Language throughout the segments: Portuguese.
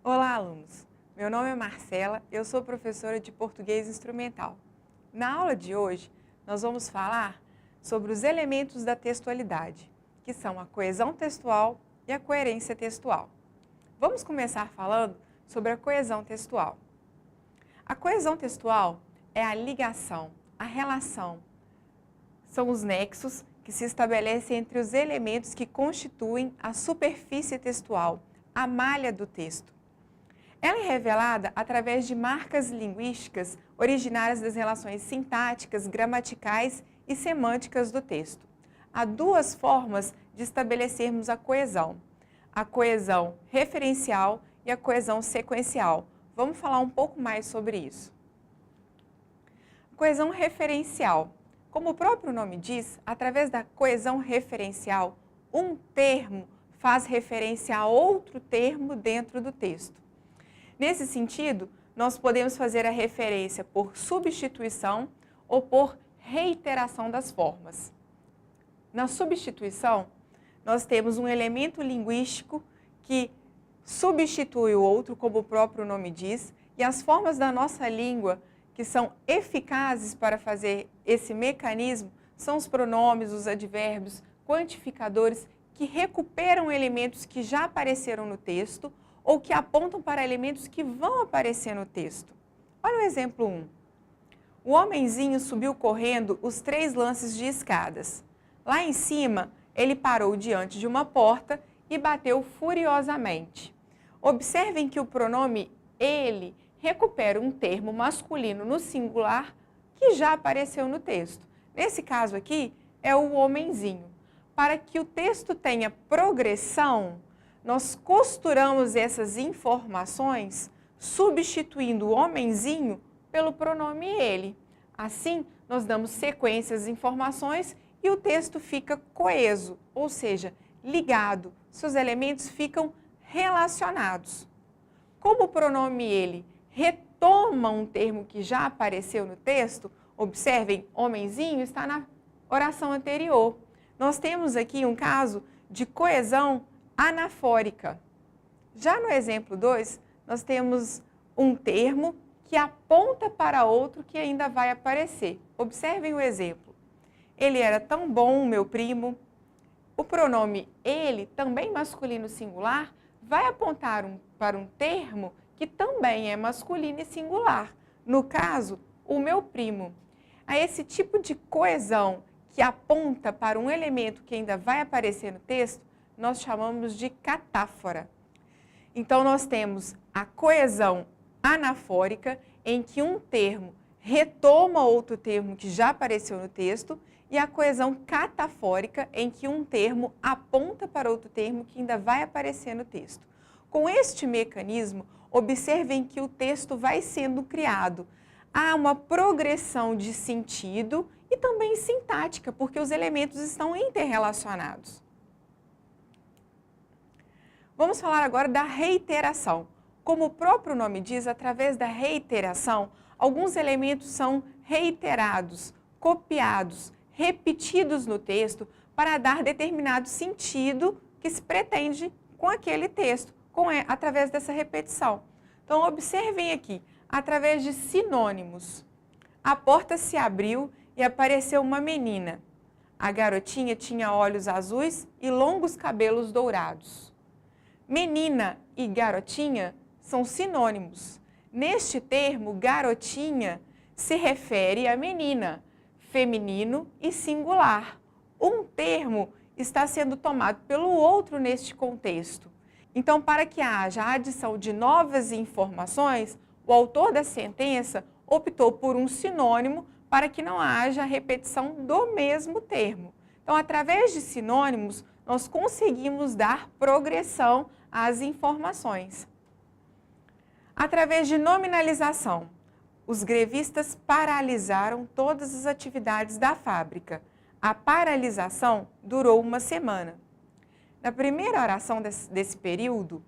Olá, alunos! Meu nome é Marcela, eu sou professora de português instrumental. Na aula de hoje, nós vamos falar sobre os elementos da textualidade, que são a coesão textual e a coerência textual. Vamos começar falando sobre a coesão textual. A coesão textual é a ligação, a relação, são os nexos que se estabelecem entre os elementos que constituem a superfície textual, a malha do texto. Ela é revelada através de marcas linguísticas originárias das relações sintáticas, gramaticais e semânticas do texto. Há duas formas de estabelecermos a coesão referencial e a coesão sequencial. Vamos falar um pouco mais sobre isso. Coesão referencial. Como o próprio nome diz, através da coesão referencial, um termo faz referência a outro termo dentro do texto. Nesse sentido, nós podemos fazer a referência por substituição ou por reiteração das formas. Na substituição, nós temos um elemento linguístico que substitui o outro, como o próprio nome diz, e as formas da nossa língua que são eficazes para fazer esse mecanismo são os pronomes, os advérbios, quantificadores que recuperam elementos que já apareceram no texto ou que apontam para elementos que vão aparecer no texto. Olha o exemplo 1. O homenzinho subiu correndo os 3 lances de escadas. Lá em cima, ele parou diante de uma porta e bateu furiosamente. Observem que o pronome ele recupera um termo masculino no singular que já apareceu no texto. Nesse caso aqui, é o homenzinho. Para que o texto tenha progressão, nós costuramos essas informações substituindo o homenzinho pelo pronome ele. Assim, nós damos sequência às informações e o texto fica coeso, ou seja, ligado. Seus elementos ficam relacionados. Como o pronome ele retoma um termo que já apareceu no texto, observem, homenzinho está na oração anterior. Nós temos aqui um caso de coesão anafórica. Já no exemplo 2, nós temos um termo que aponta para outro que ainda vai aparecer. Observem o exemplo. Ele era tão bom, meu primo. O pronome ele, também masculino singular, vai apontar para um termo que também é masculino e singular. No caso, o meu primo. A esse tipo de coesão que aponta para um elemento que ainda vai aparecer no texto, nós chamamos de catáfora. Então, nós temos a coesão anafórica, em que um termo retoma outro termo que já apareceu no texto, e a coesão catafórica, em que um termo aponta para outro termo que ainda vai aparecer no texto. Com este mecanismo, observem que o texto vai sendo criado. Há uma progressão de sentido e também sintática, porque os elementos estão interrelacionados. Vamos falar agora da reiteração. Como o próprio nome diz, através da reiteração, alguns elementos são reiterados, copiados, repetidos no texto para dar determinado sentido que se pretende com aquele texto, através dessa repetição. Então, observem aqui, através de sinônimos. A porta se abriu e apareceu uma menina. A garotinha tinha olhos azuis e longos cabelos dourados. Menina e garotinha são sinônimos. Neste termo, garotinha se refere a menina, feminino e singular. Um termo está sendo tomado pelo outro neste contexto. Então, para que haja a adição de novas informações, o autor da sentença optou por um sinônimo para que não haja repetição do mesmo termo. Então, através de sinônimos, nós conseguimos dar progressão às informações. Através de nominalização, os grevistas paralisaram todas as atividades da fábrica. A paralisação durou uma semana. Na primeira oração desse período,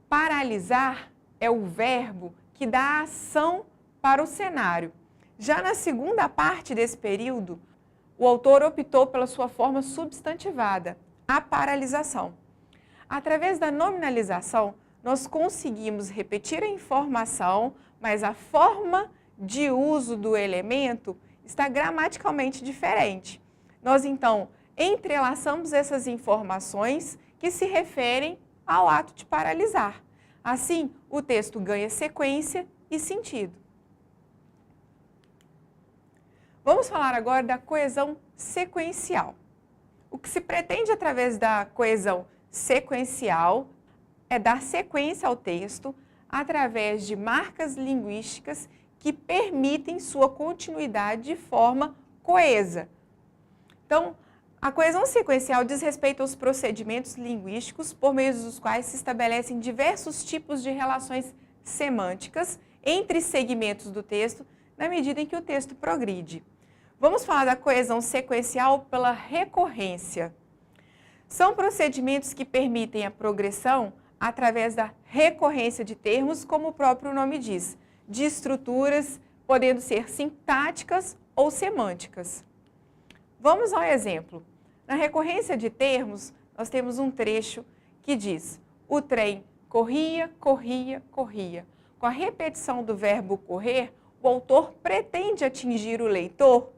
paralisar é o verbo que dá ação para o cenário. Já na segunda parte desse período, o autor optou pela sua forma substantivada, a paralisação. Através da nominalização, nós conseguimos repetir a informação, mas a forma de uso do elemento está gramaticalmente diferente. Nós, então, entrelaçamos essas informações que se referem ao ato de paralisar. Assim, o texto ganha sequência e sentido. Vamos falar agora da coesão sequencial. O que se pretende através da coesão sequencial é dar sequência ao texto através de marcas linguísticas que permitem sua continuidade de forma coesa. Então, a coesão sequencial diz respeito aos procedimentos linguísticos por meio dos quais se estabelecem diversos tipos de relações semânticas entre segmentos do texto na medida em que o texto progride. Vamos falar da coesão sequencial pela recorrência. São procedimentos que permitem a progressão através da recorrência de termos, como o próprio nome diz, de estruturas, podendo ser sintáticas ou semânticas. Vamos ao exemplo. Na recorrência de termos, nós temos um trecho que diz: o trem corria, corria, corria. Com a repetição do verbo correr, o autor pretende atingir o leitor,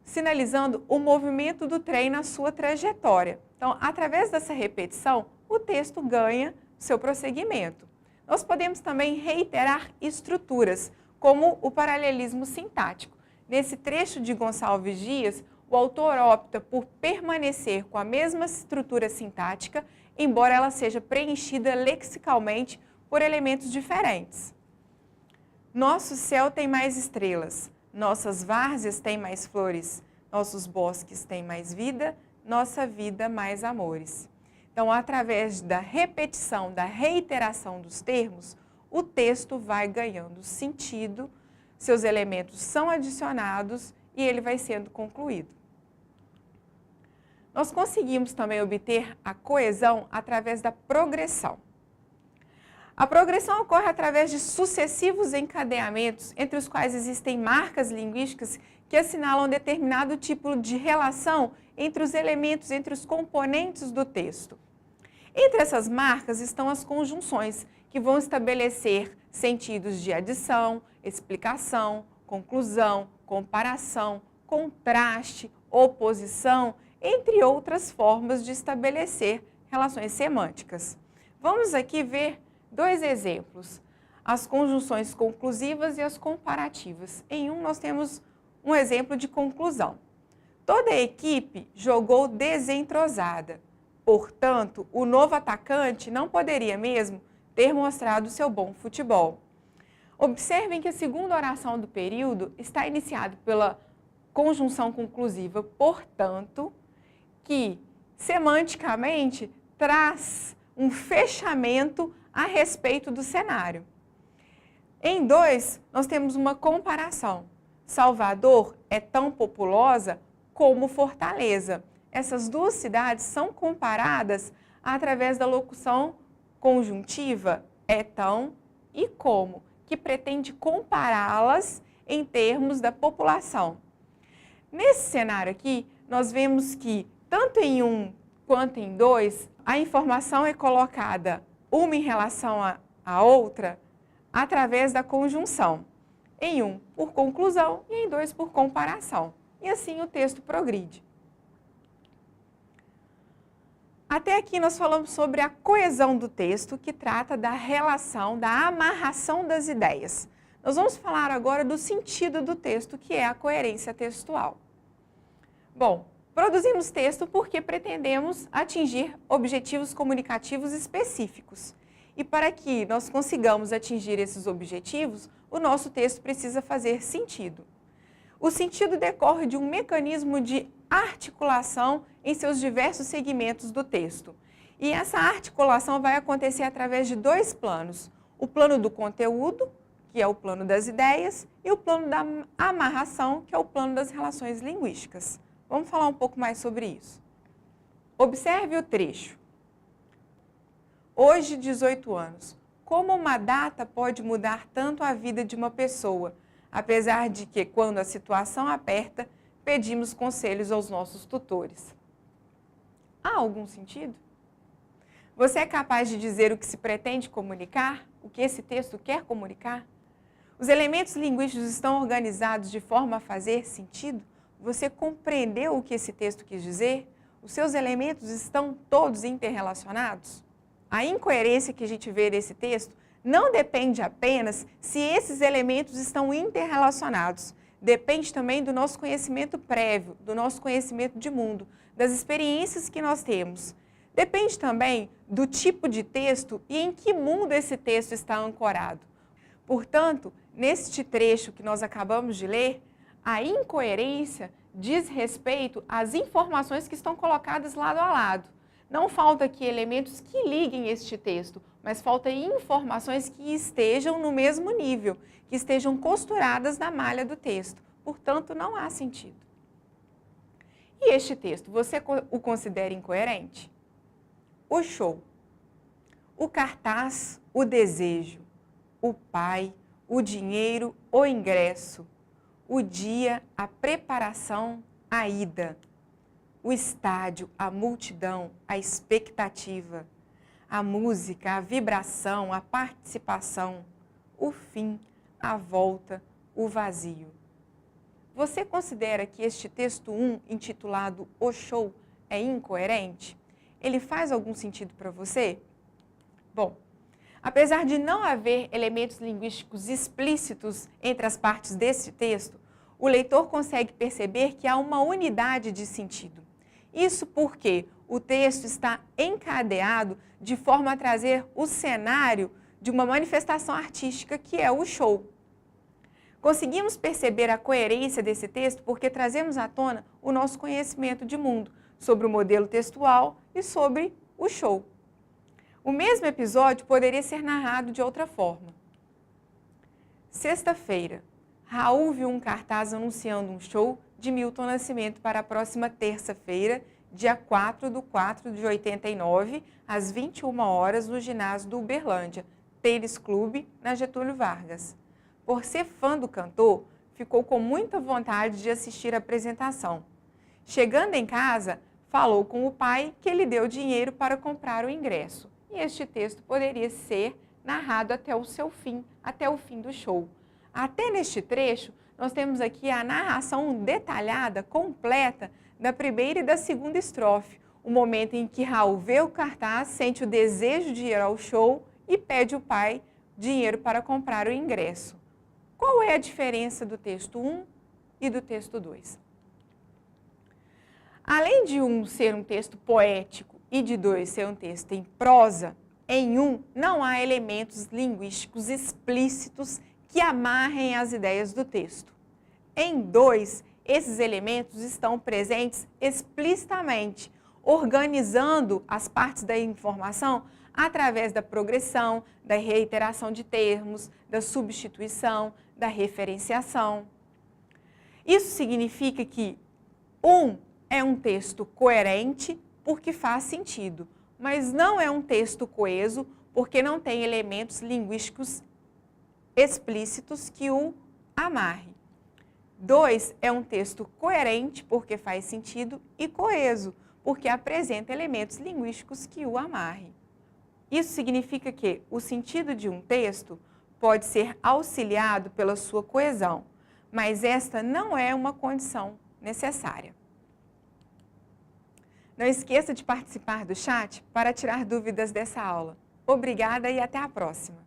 sinalizando o movimento do trem na sua trajetória. Então, através dessa repetição, o texto ganha seu prosseguimento. Nós podemos também reiterar estruturas, como o paralelismo sintático. Nesse trecho de Gonçalves Dias, o autor opta por permanecer com a mesma estrutura sintática, embora ela seja preenchida lexicalmente por elementos diferentes. Nosso céu tem mais estrelas, nossas várzeas têm mais flores, nossos bosques têm mais vida, nossa vida mais amores. Então, através da repetição, da reiteração dos termos, o texto vai ganhando sentido, seus elementos são adicionados e ele vai sendo concluído. Nós conseguimos também obter a coesão através da progressão. A progressão ocorre através de sucessivos encadeamentos, entre os quais existem marcas linguísticas que assinalam determinado tipo de relação entre os elementos, entre os componentes do texto. Entre essas marcas estão as conjunções, que vão estabelecer sentidos de adição, explicação, conclusão, comparação, contraste, oposição, entre outras formas de estabelecer relações semânticas. Vamos aqui ver dois exemplos, as conjunções conclusivas e as comparativas. Em um, nós temos um exemplo de conclusão. Toda a equipe jogou desentrosada. Portanto, o novo atacante não poderia mesmo ter mostrado seu bom futebol. Observem que a segunda oração do período está iniciada pela conjunção conclusiva, portanto, que semanticamente traz um fechamento a respeito do cenário. Em 2, nós temos uma comparação. Salvador é tão populosa como Fortaleza. Essas duas cidades são comparadas através da locução conjuntiva é tão e como, que pretende compará-las em termos da população. Nesse cenário aqui, nós vemos que tanto em 1 quanto em 2, a informação é colocada uma em relação à outra através da conjunção. Em 1 por conclusão e em 2 por comparação. E assim o texto progride. Até aqui nós falamos sobre a coesão do texto, que trata da relação, da amarração das ideias. Nós vamos falar agora do sentido do texto, que é a coerência textual. Bom, produzimos texto porque pretendemos atingir objetivos comunicativos específicos. E para que nós consigamos atingir esses objetivos, o nosso texto precisa fazer sentido. O sentido decorre de um mecanismo de articulação em seus diversos segmentos do texto. E essa articulação vai acontecer através de dois planos. O plano do conteúdo, que é o plano das ideias, e o plano da amarração, que é o plano das relações linguísticas. Vamos falar um pouco mais sobre isso. Observe o trecho. Hoje, 18 anos. Como uma data pode mudar tanto a vida de uma pessoa, apesar de que, quando a situação aperta, pedimos conselhos aos nossos tutores. Há algum sentido? Você é capaz de dizer o que se pretende comunicar? O que esse texto quer comunicar? Os elementos linguísticos estão organizados de forma a fazer sentido? Você compreendeu o que esse texto quis dizer? Os seus elementos estão todos interrelacionados? A incoerência que a gente vê nesse texto não depende apenas se esses elementos estão interrelacionados. Depende também do nosso conhecimento prévio, do nosso conhecimento de mundo, das experiências que nós temos. Depende também do tipo de texto e em que mundo esse texto está ancorado. Portanto, neste trecho que nós acabamos de ler, a incoerência diz respeito às informações que estão colocadas lado a lado. Não falta aqui elementos que liguem este texto, mas falta informações que estejam no mesmo nível, que estejam costuradas na malha do texto. Portanto, não há sentido. E este texto, você o considera incoerente? O show, o cartaz, o desejo, o pai, o dinheiro, o ingresso, o dia, a preparação, a ida, o estádio, a multidão, a expectativa, a música, a vibração, a participação, o fim, a volta, o vazio. Você considera que este texto 1, intitulado O Show, é incoerente? Ele faz algum sentido para você? Bom, apesar de não haver elementos linguísticos explícitos entre as partes deste texto, o leitor consegue perceber que há uma unidade de sentido. Isso porque o texto está encadeado de forma a trazer o cenário de uma manifestação artística que é o show. Conseguimos perceber a coerência desse texto porque trazemos à tona o nosso conhecimento de mundo sobre o modelo textual e sobre o show. O mesmo episódio poderia ser narrado de outra forma. Sexta-feira, Raul viu um cartaz anunciando um show de Milton Nascimento para a próxima terça-feira, dia 4/4/89, às 21 horas, no ginásio do Uberlândia, Tênis Clube, na Getúlio Vargas. Por ser fã do cantor, ficou com muita vontade de assistir a apresentação. Chegando em casa, falou com o pai que ele deu dinheiro para comprar o ingresso. E este texto poderia ser narrado até o seu fim, até o fim do show. Até neste trecho, nós temos aqui a narração detalhada, completa, da primeira e da segunda estrofe. O momento em que Raul vê o cartaz, sente o desejo de ir ao show e pede ao pai dinheiro para comprar o ingresso. Qual é a diferença do texto 1 e do texto 2? Além de um ser um texto poético e de 2 ser um texto em prosa, em 1 não há elementos linguísticos explícitos que amarrem as ideias do texto. Em 2, esses elementos estão presentes explicitamente, organizando as partes da informação através da progressão, da reiteração de termos, da substituição, da referenciação. Isso significa que 1 é um texto coerente porque faz sentido, mas não é um texto coeso porque não tem elementos linguísticos explícitos que o amarrem. 2 é um texto coerente porque faz sentido e coeso porque apresenta elementos linguísticos que o amarrem. Isso significa que o sentido de um texto pode ser auxiliado pela sua coesão, mas esta não é uma condição necessária. Não esqueça de participar do chat para tirar dúvidas dessa aula. Obrigada e até a próxima!